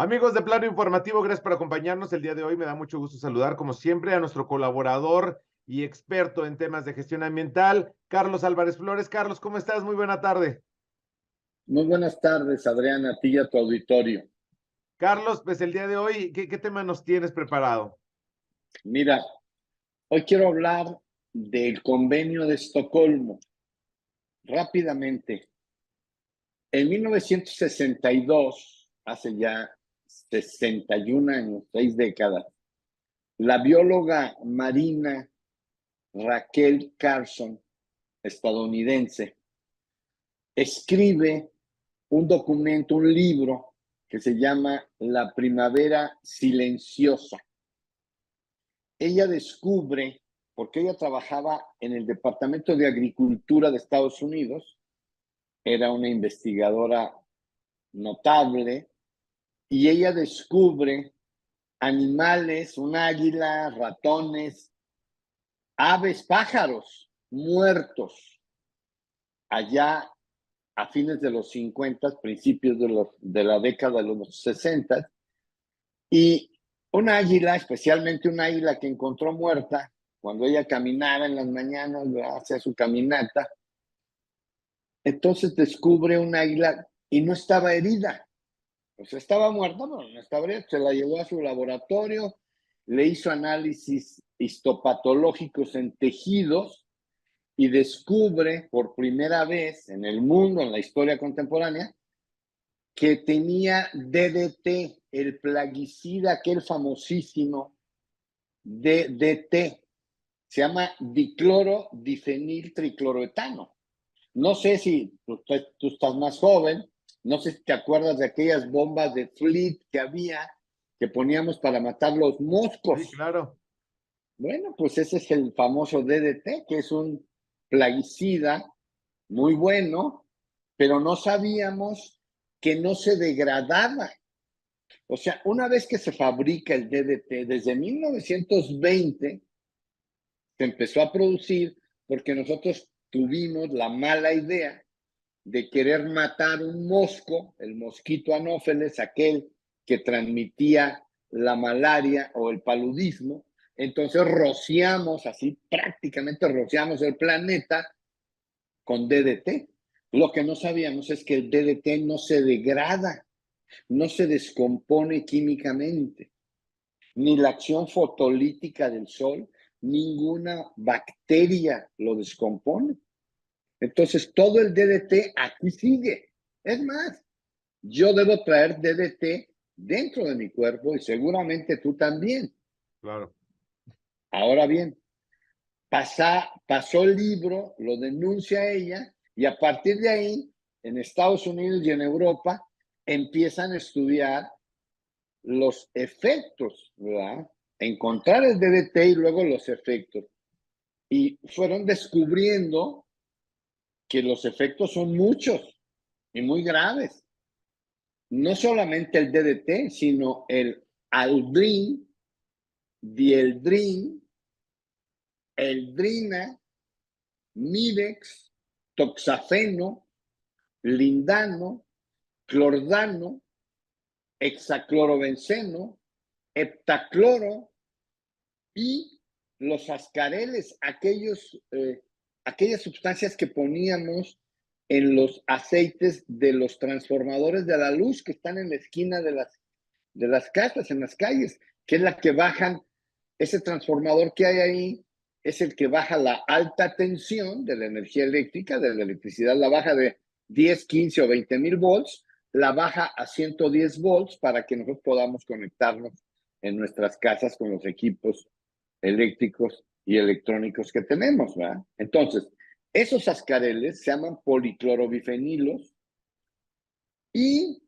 Amigos de Plano Informativo, gracias por acompañarnos el día de hoy. Me da mucho gusto saludar, como siempre, a nuestro colaborador y experto en temas de gestión ambiental, Carlos Álvarez Flores. Carlos, ¿cómo estás? Muy buena tarde. Muy buenas tardes, Adrián, a ti y a tu auditorio. Carlos, pues el día de hoy, ¿qué tema nos tienes preparado? Mira, hoy quiero hablar del Convenio de Estocolmo. Rápidamente, en 1962, hace ya 61 años, 6 décadas, la bióloga marina Raquel Carson, estadounidense, escribe un documento, un libro que se llama La Primavera Silenciosa. Ella descubre, porque ella trabajaba en el Departamento de Agricultura de Estados Unidos, era una investigadora notable, y ella descubre animales, un águila, ratones, aves, pájaros muertos allá a fines de los 50, principios de la década de los 60, y un águila, especialmente un águila que encontró muerta, cuando ella caminaba en las mañanas, hacia su caminata, entonces descubre un águila y no estaba herida. O sea, estaba muerta, pero no estaba herida. Se la llevó a su laboratorio, le hizo análisis histopatológicos en tejidos y descubre por primera vez en el mundo, en la historia contemporánea, que tenía DDT, el plaguicida, aquel famosísimo DDT. Se llama dicloro difenil tricloroetano. No sé si tú estás más joven, no sé si te acuerdas de aquellas bombas de Fleet que había, que poníamos para matar los Sí, moscos. claro. Bueno, pues ese es el famoso DDT, que es un plaguicida muy bueno, pero no sabíamos que no se degradaba. O sea, una vez que se fabrica el DDT, desde 1920 se empezó a producir porque nosotros tuvimos la mala idea de querer matar un mosco, el mosquito anófeles, aquel que transmitía la malaria o el paludismo. Entonces rociamos, así prácticamente rociamos el planeta con DDT. Lo que no sabíamos es que el DDT no se degrada, no se descompone químicamente, ni la acción fotolítica del sol, ninguna bacteria lo descompone. Entonces, todo el DDT aquí sigue. Es más, yo debo traer DDT dentro de mi cuerpo y seguramente tú también. Claro. Ahora bien, pasó el libro, lo denuncia ella y a partir de ahí, en Estados Unidos y en Europa, empiezan a estudiar los efectos, ¿verdad? Encontrar el DDT y luego los efectos. Y fueron descubriendo que los efectos son muchos y muy graves. No solamente el DDT, sino el aldrin, dieldrin, eldrina, mirex, toxafeno, lindano, clordano, hexaclorobenceno, heptacloro y los ascareles, aquellas sustancias que poníamos en los aceites de los transformadores de la luz que están en la esquina de las casas, en las calles, que es la que bajan, ese transformador que hay ahí es el que baja la alta tensión de la energía eléctrica, de la electricidad, la baja de 10, 15 o 20 mil volts, la baja a 110 volts para que nosotros podamos conectarnos en nuestras casas con los equipos eléctricos y electrónicos que tenemos, ¿verdad? Entonces, esos ascareles se llaman policlorobifenilos y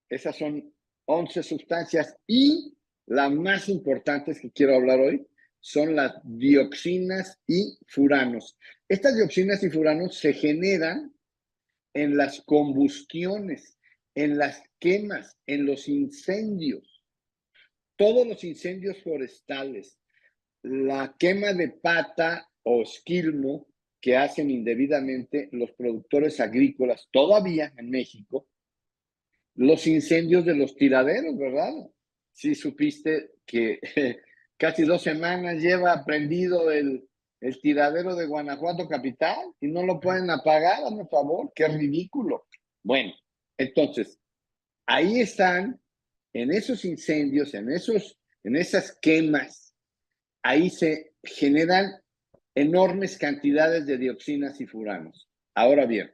esas son 11 sustancias y las más importantes que quiero hablar hoy son las dioxinas y furanos. Estas dioxinas y furanos se generan en las combustiones, en las quemas, en los incendios. Todos los incendios forestales, la quema de pata o esquilmo que hacen indebidamente los productores agrícolas todavía en México, los incendios de los tiraderos, ¿verdad? Sí supiste que casi 2 semanas lleva prendido el tiradero de Guanajuato capital y no lo pueden apagar, hazme favor, qué ridículo. Bueno, entonces, ahí están, en esos incendios, en esas quemas, ahí se generan enormes cantidades de dioxinas y furanos. Ahora bien,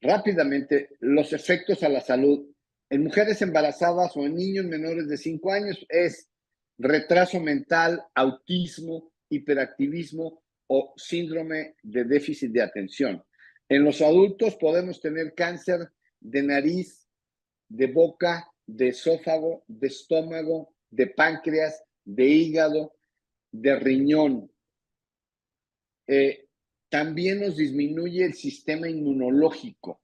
rápidamente, los efectos a la salud en mujeres embarazadas o en niños menores de 5 años es retraso mental, autismo, hiperactivismo o síndrome de déficit de atención. En los adultos podemos tener cáncer de nariz, de boca, de esófago, de estómago, de páncreas, de hígado, de riñón. También nos disminuye el sistema inmunológico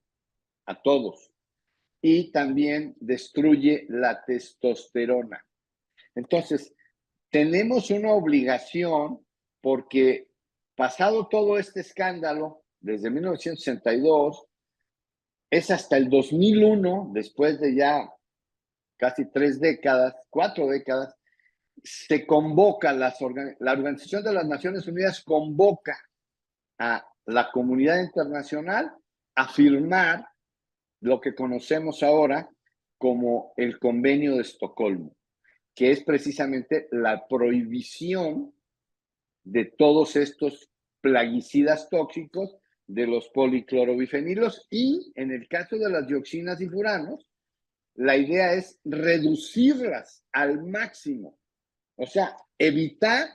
a todos y también destruye la testosterona. Entonces, tenemos una obligación porque pasado todo este escándalo, desde 1962, es hasta el 2001, después de ya casi 3 décadas, 4 décadas, se convoca, la Organización de las Naciones Unidas convoca a la comunidad internacional a firmar lo que conocemos ahora como el Convenio de Estocolmo, que es precisamente la prohibición de todos estos plaguicidas tóxicos, de los policlorovifenilos y, en el caso de las dioxinas y furanos, la idea es reducirlas al máximo, o sea, evitar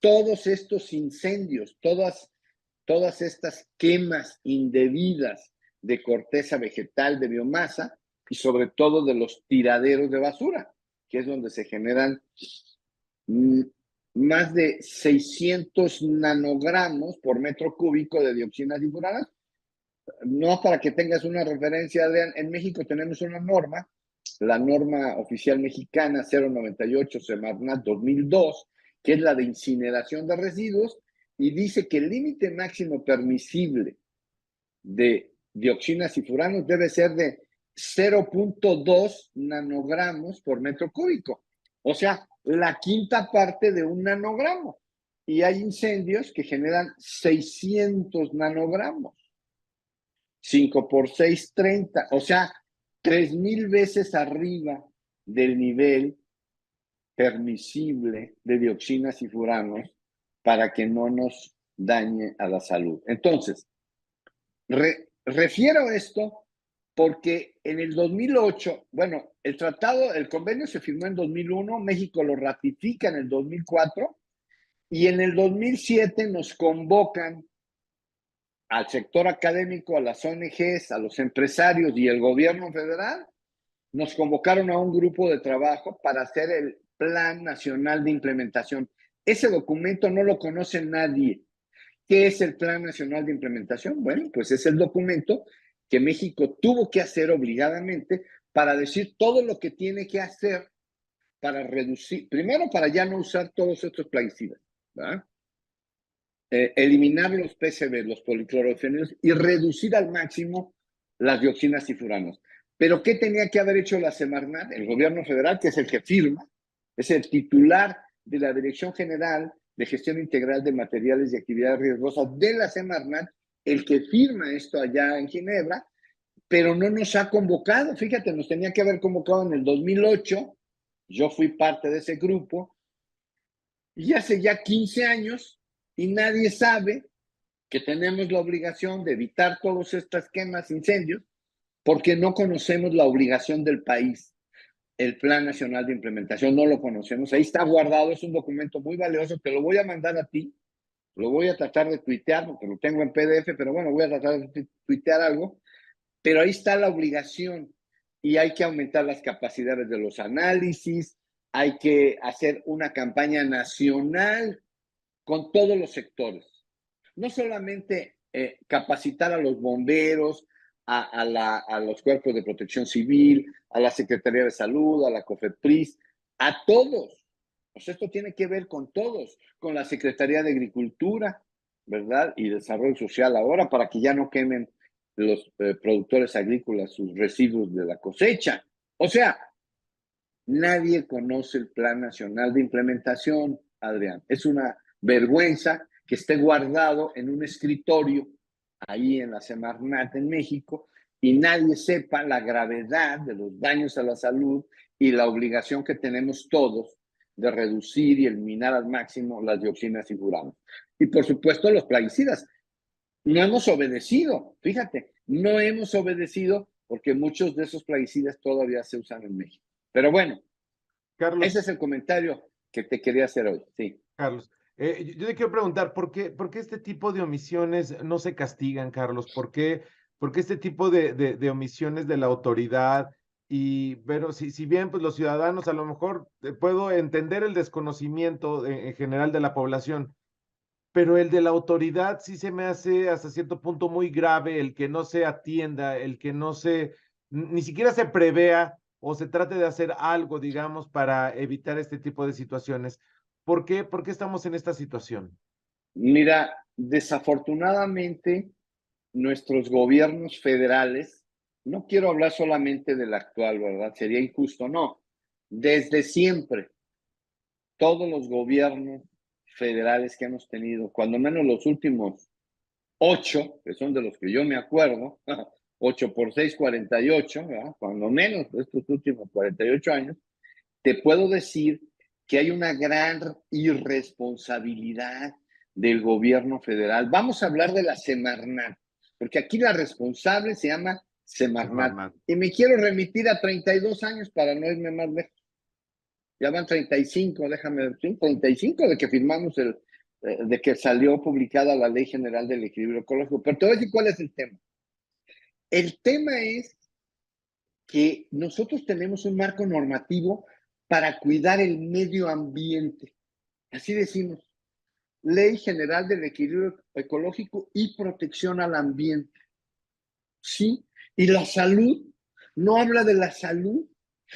todos estos incendios, todas estas quemas indebidas de corteza vegetal, de biomasa y sobre todo de los tiraderos de basura, que es donde se generan más de 600 nanogramos por metro cúbico de dioxinas y furanas. No, para que tengas una referencia, Adrián, en México tenemos una norma, la norma oficial mexicana 098 Semarnat 2002, que es la de incineración de residuos, y dice que el límite máximo permisible de dioxinas y furanos debe ser de 0.2 nanogramos por metro cúbico, o sea, la quinta parte de un nanogramo. Y hay incendios que generan 600 nanogramos. 5 por 6, 30, o sea, 3,000 veces arriba del nivel permisible de dioxinas y furanos para que no nos dañe a la salud. Entonces, refiero esto porque en el 2008, bueno, el convenio se firmó en 2001, México lo ratifica en el 2004 y en el 2007 nos convocan al sector académico, a las ONGs, a los empresarios y el gobierno federal, nos convocaron a un grupo de trabajo para hacer el Plan Nacional de Implementación. Ese documento no lo conoce nadie. ¿Qué es el Plan Nacional de Implementación? Bueno, pues es el documento que México tuvo que hacer obligadamente para decir todo lo que tiene que hacer para reducir, primero para ya no usar todos estos plaguicidas, ¿verdad? Eliminar los PCB, los policlorofenilos, y reducir al máximo las dioxinas y furanos. Pero ¿qué tenía que haber hecho la Semarnat? El gobierno federal, que es el que firma, es el titular de la Dirección General de Gestión Integral de Materiales y Actividades Riesgosas de la Semarnat, el que firma esto allá en Ginebra, pero no nos ha convocado. Fíjate, nos tenía que haber convocado en el 2008, yo fui parte de ese grupo, y hace ya 15 años y nadie sabe que tenemos la obligación de evitar todas estas quemas, incendios, porque no conocemos la obligación del país. El Plan Nacional de Implementación no lo conocemos. Ahí está guardado, es un documento muy valioso, te lo voy a mandar a ti, lo voy a tratar de tuitear, porque lo tengo en PDF, pero bueno, voy a tratar de tuitear algo, pero ahí está la obligación y hay que aumentar las capacidades de los análisis, hay que hacer una campaña nacional con todos los sectores. No solamente capacitar a los bomberos, a los cuerpos de protección civil, a la Secretaría de Salud, a la COFEPRIS, a todos. Pues esto tiene que ver con todos, con la Secretaría de Agricultura, ¿verdad? Y Desarrollo Social ahora, para que ya no quemen los productores agrícolas sus residuos de la cosecha. O sea, nadie conoce el Plan Nacional de Implementación, Adrián. Es una vergüenza que esté guardado en un escritorio ahí en la Semarnat en México y nadie sepa la gravedad de los daños a la salud y la obligación que tenemos todos de reducir y eliminar al máximo las dioxinas y furanos. Y por supuesto los plaguicidas. No hemos obedecido, fíjate, no hemos obedecido porque muchos de esos plaguicidas todavía se usan en México. Pero bueno, ese Carlos, es el comentario que te quería hacer hoy. Sí. Carlos, yo te quiero preguntar, por qué este tipo de omisiones no se castigan, Carlos? Por qué este tipo de omisiones de la autoridad? Y, pero si bien pues los ciudadanos a lo mejor puedo entender el desconocimiento en general de la población, pero el de la autoridad sí se me hace hasta cierto punto muy grave el que no se atienda, el que no se, ni siquiera se prevea o se trate de hacer algo, digamos, para evitar este tipo de situaciones. ¿Por qué estamos en esta situación? Mira, desafortunadamente nuestros gobiernos federales, no quiero hablar solamente del actual, ¿verdad? Sería injusto, no. Desde siempre, todos los gobiernos federales que hemos tenido, cuando menos los últimos 8, que son de los que yo me acuerdo, 8 por 6, 48, ¿verdad? Cuando menos estos últimos 48 años, te puedo decir que hay una gran irresponsabilidad del gobierno federal. Vamos a hablar de la Semarnat, porque aquí la responsable se llama Semarnat. Semarnat. Y me quiero remitir a 32 años para no irme más lejos. Ya van 35, déjame decir, 35 de que firmamos de que salió publicada la Ley General del Equilibrio Ecológico. Pero te voy a decir cuál es el tema. El tema es que nosotros tenemos un marco normativo para cuidar el medio ambiente. Así decimos, Ley General del Equilibrio Ecológico y Protección al Ambiente. Sí, y la salud, no habla de la salud.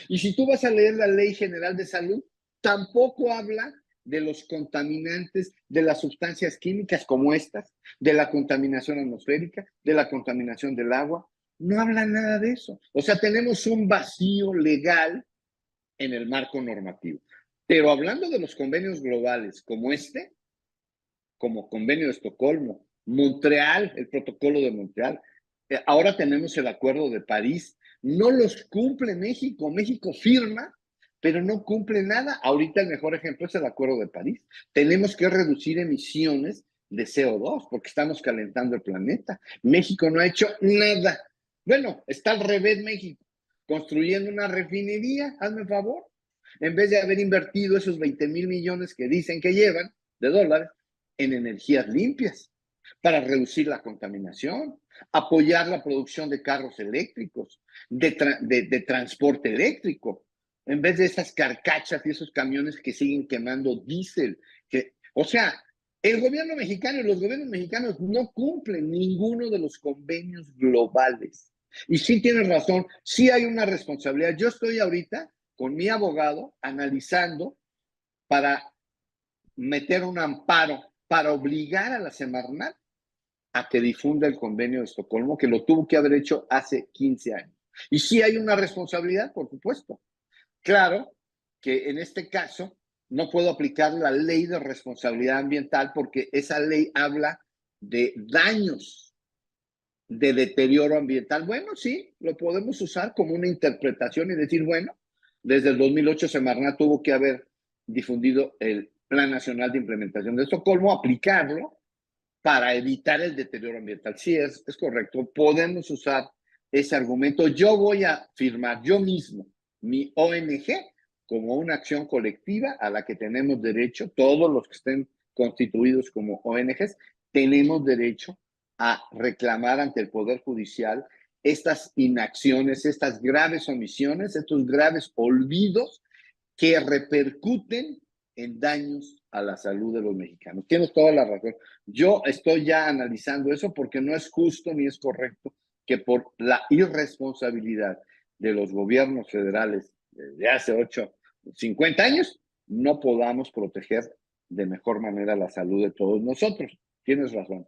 Y si tú vas a leer la Ley General de Salud, tampoco habla de los contaminantes, de las sustancias químicas como estas, de la contaminación atmosférica, de la contaminación del agua. No habla nada de eso. O sea, tenemos un vacío legal en el marco normativo. Pero hablando de los convenios globales como este, como Convenio de Estocolmo, Montreal, el Protocolo de Montreal, ahora tenemos el Acuerdo de París, no los cumple México, México firma, pero no cumple nada. Ahorita el mejor ejemplo es el Acuerdo de París. Tenemos que reducir emisiones de CO2 porque estamos calentando el planeta. México no ha hecho nada. Bueno, está al revés México, construyendo una refinería, hazme favor, en vez de haber invertido esos 20,000 millones que dicen que llevan de dólares en energías limpias para reducir la contaminación, apoyar la producción de carros eléctricos, de transporte eléctrico, en vez de esas carcachas y esos camiones que siguen quemando diésel. O sea, el gobierno mexicano y los gobiernos mexicanos no cumplen ninguno de los convenios globales. Y sí tienes razón, sí hay una responsabilidad. Yo estoy ahorita con mi abogado analizando para meter un amparo para obligar a la Semarnat a que difunda el convenio de Estocolmo, que lo tuvo que haber hecho hace 15 años. Y sí hay una responsabilidad, por supuesto. Claro que en este caso no puedo aplicar la ley de responsabilidad ambiental porque esa ley habla de daños, de deterioro ambiental. Bueno, sí, lo podemos usar como una interpretación y decir, bueno, desde el 2008 Semarnat tuvo que haber difundido el Plan Nacional de Implementación de Estocolmo, aplicarlo para evitar el deterioro ambiental. Sí, es correcto. Podemos usar ese argumento. Yo voy a firmar yo mismo mi ONG como una acción colectiva a la que tenemos derecho, todos los que estén constituidos como ONGs, tenemos derecho a reclamar ante el Poder Judicial estas inacciones, estas graves omisiones, estos graves olvidos que repercuten en daños a la salud de los mexicanos. Tienes toda la razón. Yo estoy ya analizando eso porque no es justo ni es correcto que por la irresponsabilidad de los gobiernos federales de hace 50 años no podamos proteger de mejor manera la salud de todos nosotros. Tienes razón.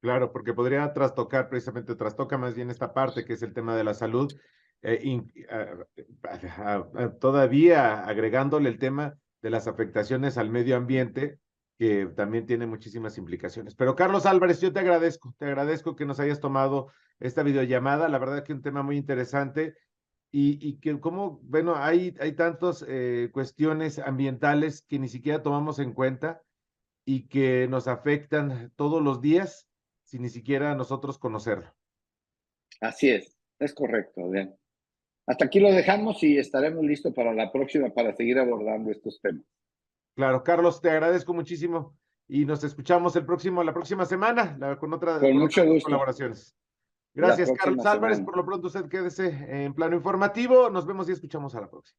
Claro, porque podría trastocar, precisamente trastoca más bien esta parte que es el tema de la salud, todavía agregándole el tema de las afectaciones al medio ambiente, que también tiene muchísimas implicaciones. Pero Carlos Álvarez, yo te agradezco que nos hayas tomado esta videollamada, la verdad que un tema muy interesante y que como, bueno, hay tantas cuestiones ambientales que ni siquiera tomamos en cuenta y que nos afectan todos los días sin ni siquiera nosotros conocerlo. Así es correcto, Adrián. Hasta aquí lo dejamos y estaremos listos para la próxima para seguir abordando estos temas. Claro, Carlos, te agradezco muchísimo y nos escuchamos la próxima semana Con con mucho otras gusto, colaboraciones. la Gracias, Carlos próxima Álvarez. semana. Por lo pronto, usted quédese en plano informativo. Nos vemos y escuchamos a la próxima.